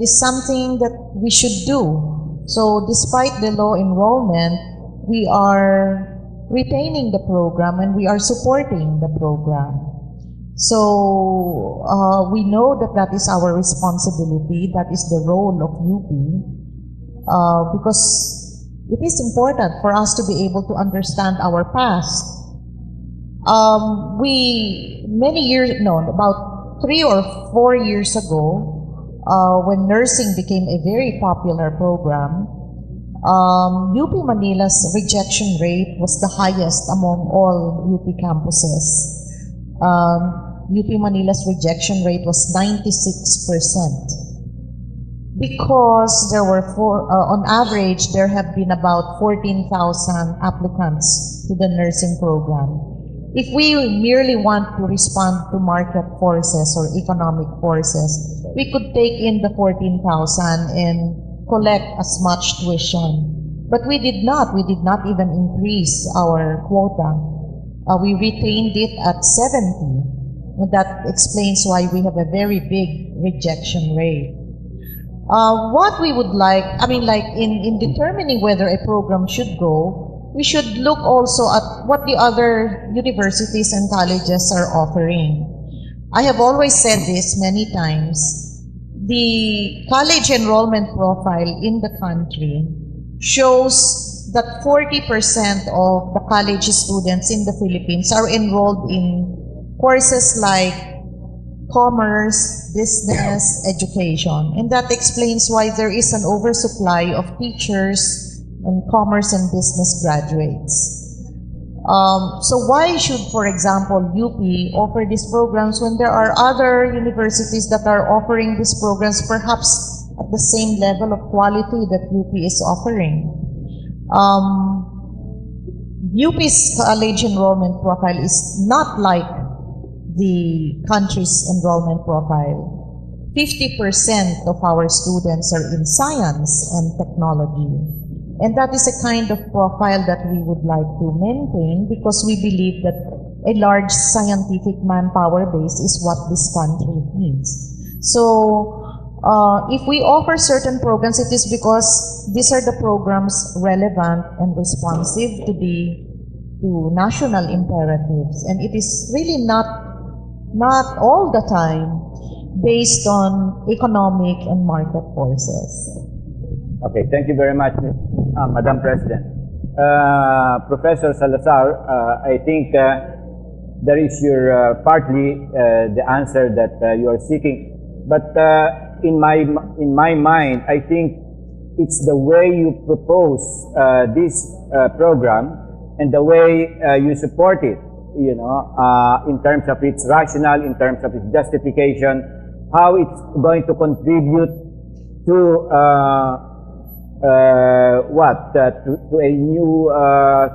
is something that we should do. So despite the low enrollment, we are retaining the program and we are supporting the program. So we know that that is our responsibility, that is the role of UP, because it is important for us to be able to understand our past. About 3 or 4 years ago, when nursing became a very popular program, UP Manila's rejection rate was the highest among all UP campuses. UP Manila's rejection rate was 96%. Because there were on average, there have been about 14,000 applicants to the nursing program. If we merely want to respond to market forces or economic forces, we could take in the 14,000 and collect as much tuition. But we did not. We did not even increase our quota. We retained it at 70. And that explains why we have a very big rejection rate. What we would like, in determining whether a program should go, we should look also at what the other universities and colleges are offering. I have always said this many times. The college enrollment profile in the country shows that 40% of the college students in the Philippines are enrolled in courses like commerce, business, education. And that explains why there is an oversupply of teachers and commerce and business graduates. So why should, for example, UP offer these programs when there are other universities that are offering these programs perhaps at the same level of quality that UP is offering? UP's college enrollment profile is not like the country's enrollment profile. 50% of our students are in science and technology. And that is a kind of profile that we would like to maintain because we believe that a large scientific manpower base is what this country needs. So if we offer certain programs, it is because these are the programs relevant and responsive to national imperatives. And it is really not all the time based on economic and market forces. Okay, thank you very much, Madam President. Professor Salazar, I think there is your partly the answer that you are seeking, but in my mind, I think it's the way you propose this program and the way you support it. In terms of its rationale, in terms of its justification, how it's going to contribute to to a new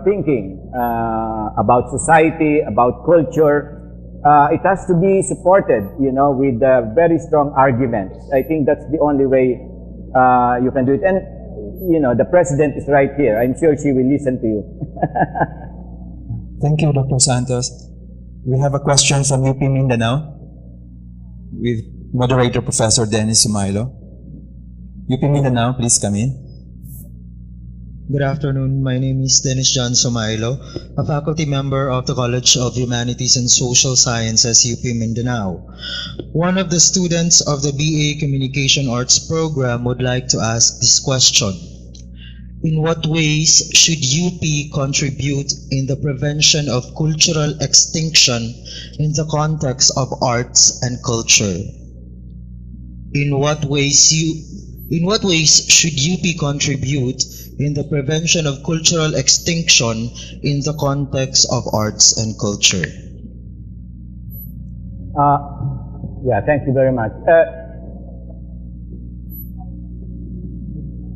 thinking about society, about culture. It has to be supported, with very strong arguments. I think that's the only way you can do it. And, the president is right here. I'm sure she will listen to you. Thank you, Dr. Santos. We have a question from UP Mindanao with moderator Professor Dennis Sumailo. UP Mindanao, please come in. Good afternoon. My name is Dennis John Sumailo, a faculty member of the College of Humanities and Social Sciences, UP Mindanao. One of the students of the BA Communication Arts program would like to ask this question. In what ways should UP contribute in the prevention of cultural extinction in the context of arts and culture? In what ways should UP contribute in the prevention of cultural extinction in the context of arts and culture? Thank you very much.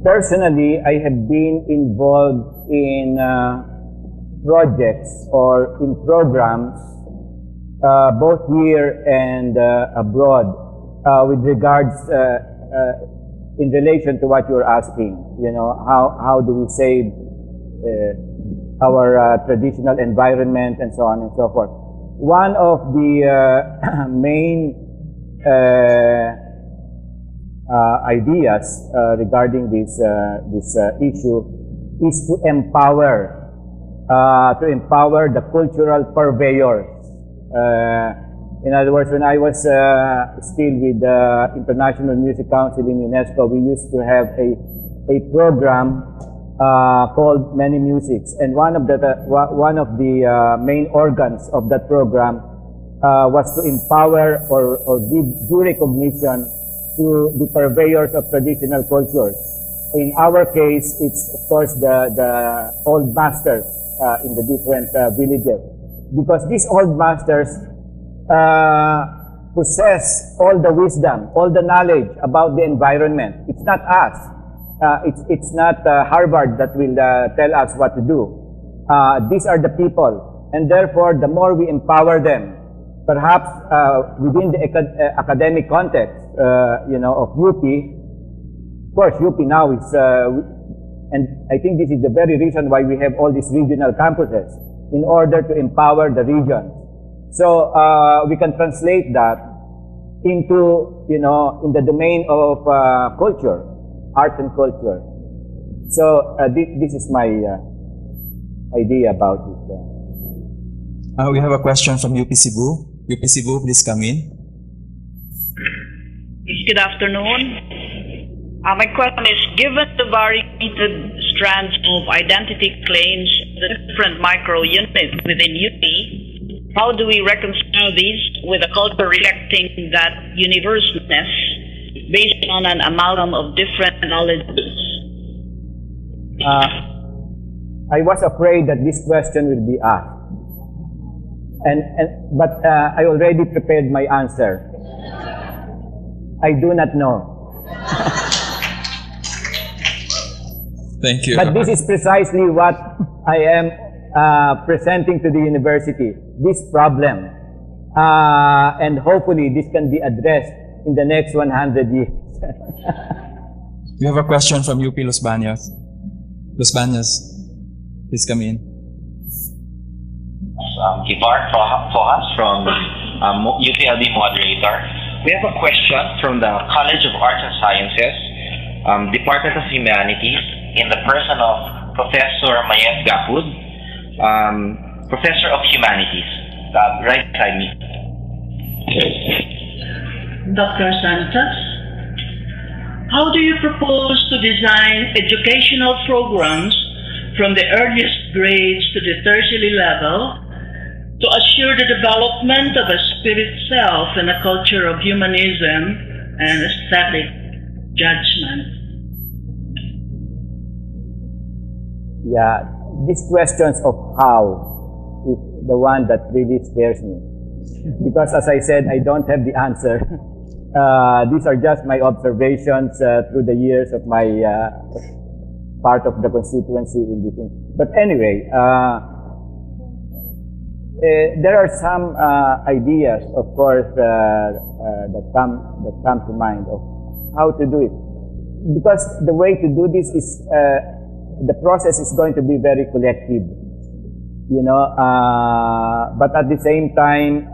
Personally, I have been involved in projects or in programs both here and abroad with regards in relation to what you're asking. How do we save our traditional environment and so on and so forth. One of the main ideas regarding this issue is to empower the cultural purveyors. In other words, when I was still with the International Music Council in UNESCO, we used to have a program called Many Musics, and one of the main organs of that program was to empower or give due recognition to the purveyors of traditional cultures. In our case, it's of course the old masters in the different villages, because these old masters possess all the wisdom, all the knowledge about the environment. It's not us. It's not Harvard that will tell us what to do. These are the people, and therefore, the more we empower them, perhaps within the academic context, of UP. Of course, UP now is, and I think this is the very reason why we have all these regional campuses, in order to empower the regions. So we can translate that into, in the domain of culture, art and culture. So this is my idea about it. We have a question from UP Cebu. UP Cebu, please come in. Good afternoon. My question is, given the varied strands of identity claims, the different micro-units within UP, how do we reconcile these with a culture reflecting that universalness based on an amalgam of different knowledges? I was afraid that this question will be asked. But I already prepared my answer. I do not know. Thank you. But this is precisely what I am presenting to the university, this problem. And hopefully this can be addressed in the next 100 years. We have a question from UP Los Baños. Los Baños, please come in. Kivar Fohas from UPLB moderator. We have a question from the College of Arts and Sciences, Department of Humanities, in the person of Professor Mayet Gapud, Professor of Humanities, right beside me. Dr. Santos, how do you propose to design educational programs from the earliest grades to the tertiary level to assure the development of a spirit self and a culture of humanism and aesthetic judgment? Yeah, these questions of how is the one that really scares me. Because as I said, I don't have the answer. These are just my observations through the years of my part of the constituency in this. But anyway, there are some ideas, of course, that come to mind of how to do it. Because the way to do this is, the process is going to be very collective, but at the same time,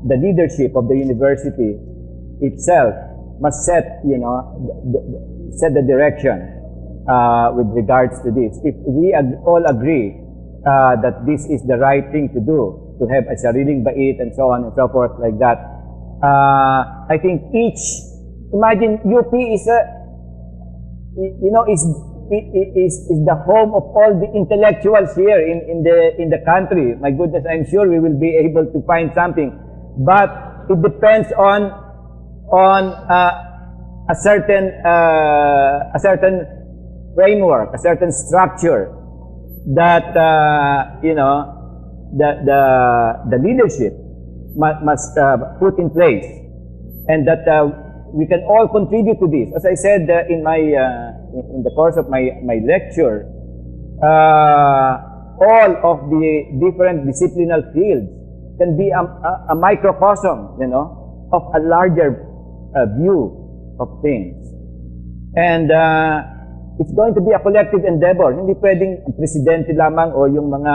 the leadership of the university itself must set, set the direction with regards to this. If we all agree that this is the right thing to do, to have a sariling bait and so on and so forth like that. I think imagine UP is is the home of all the intellectuals here in the country. My goodness, I'm sure we will be able to find something, but it depends on a certain framework, a certain structure that the leadership must put in place, and that we can all contribute to this. As I said in in the course of my lecture, all of the different disciplinal fields can be a microcosm, of a larger view of things, and it's going to be a collective endeavor. Hindi pwedeng ang presidente lamang o yung mga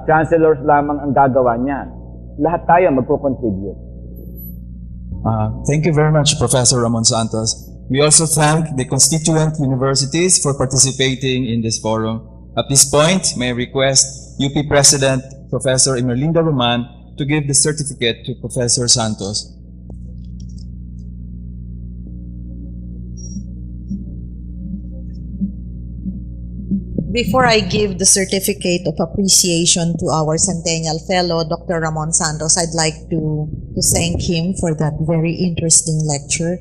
chancellors lamang ang gagawa niyan. Lahat tayo magko-contribute. Thank you very much, Professor Ramon Santos. We also thank the constituent universities for participating in this forum. At this point, may I request UP President Professor Emerlinda Roman to give the certificate to Professor Santos. Before I give the certificate of appreciation to our Centennial Fellow, Dr. Ramon Santos, I'd like to thank him for that very interesting lecture.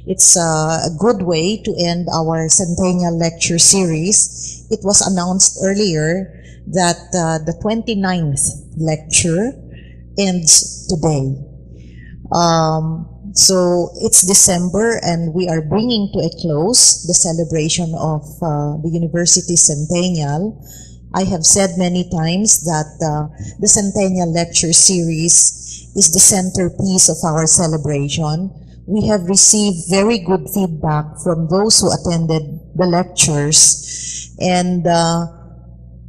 It's a good way to end our Centennial Lecture Series. It was announced earlier that the 29th lecture ends today. So it's December and we are bringing to a close the celebration of the University Centennial. I have said many times that the Centennial Lecture Series is the centerpiece of our celebration. We have received very good feedback from those who attended the lectures, and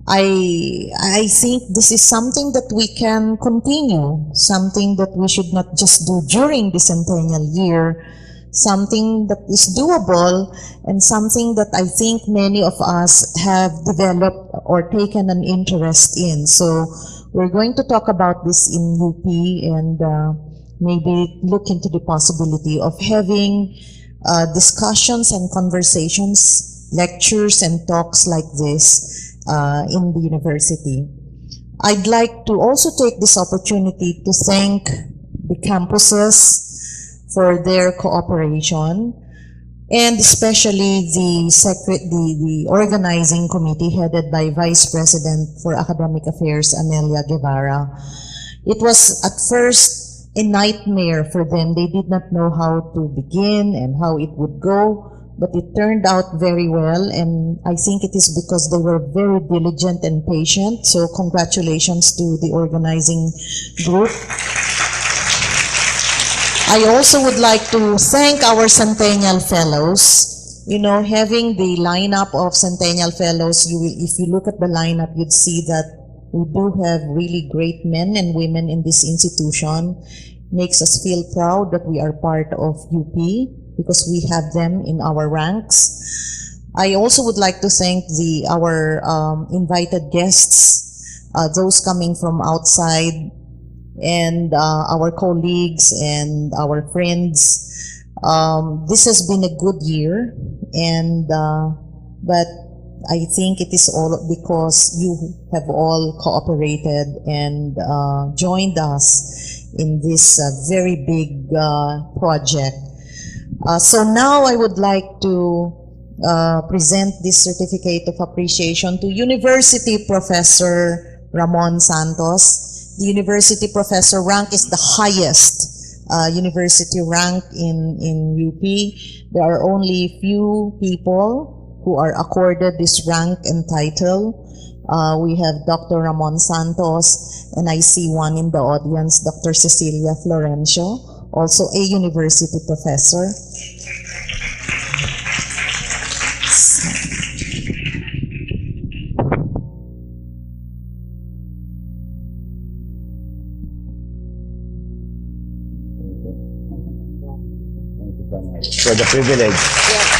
I think this is something that we can continue, something that we should not just do during the centennial year, something that is doable, and something that I think many of us have developed or taken an interest in. So we're going to talk about this in UP and maybe look into the possibility of having discussions and conversations, lectures and talks like this in the university. I'd like to also take this opportunity to thank the campuses for their cooperation, and especially the organizing committee headed by Vice President for Academic Affairs, Amelia Guevara. It was at first a nightmare for them. They did not know how to begin and how it would go. But it turned out very well, and I think it is because they were very diligent and patient. So congratulations to the organizing group. I also would like to thank our Centennial Fellows. You know, having the lineup of Centennial Fellows, if you look at the lineup, you'd see that we do have really great men and women in this institution. Makes us feel proud that we are part of UP, because we have them in our ranks. I also would like to thank our invited guests, those coming from outside, and our colleagues and our friends. This has been a good year, and but I think it is all because you have all cooperated and joined us in this very big project. So now I would like to present this certificate of appreciation to University Professor Ramon Santos. The University Professor rank is the highest university rank in UP. There are only few people who are accorded this rank and title. We have Dr. Ramon Santos, and I see one in the audience, Dr. Cecilia Florencio, also a university professor. For the privilege. Yeah.